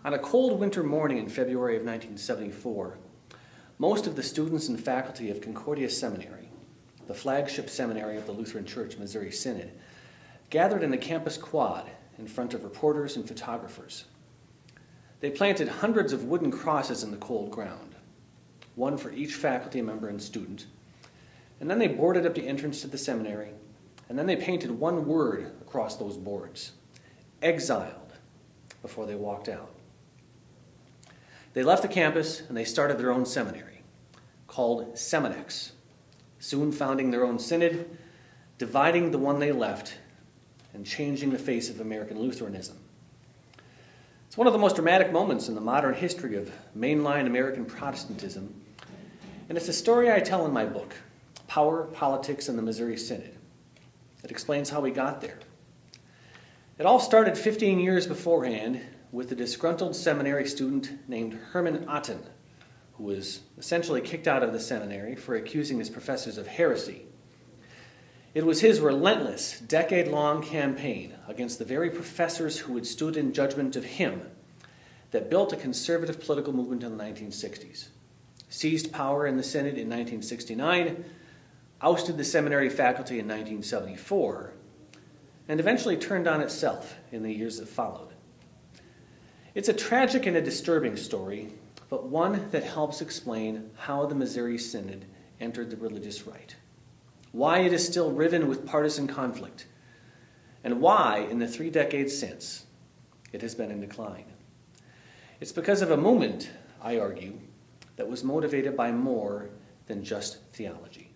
On a cold winter morning in February of 1974, most of the students and faculty of Concordia Seminary, the flagship seminary of the Lutheran Church Missouri Synod, gathered in the campus quad in front of reporters and photographers. They planted hundreds of wooden crosses in the cold ground, one for each faculty member and student, and then they boarded up the entrance to the seminary, and then they painted one word across those boards: exiled, before they walked out. They left the campus and they started their own seminary, called Seminex, soon founding their own synod, dividing the one they left, and changing the face of American Lutheranism. It's one of the most dramatic moments in the modern history of mainline American Protestantism, and it's a story I tell in my book, Power, Politics, and the Missouri Synod. It explains how we got there. It all started 15 years beforehand with a disgruntled seminary student named Herman Otten, who was essentially kicked out of the seminary for accusing his professors of heresy. It was his relentless, decade-long campaign against the very professors who had stood in judgment of him that built a conservative political movement in the 1960s, seized power in the Synod in 1969, ousted the seminary faculty in 1974, and eventually turned on itself in the years that followed. It's a tragic and a disturbing story, but one that helps explain how the Missouri Synod entered the religious right, why it is still riven with partisan conflict, and why, in the 3 decades since, it has been in decline. It's because of a movement, I argue, that was motivated by more than just theology.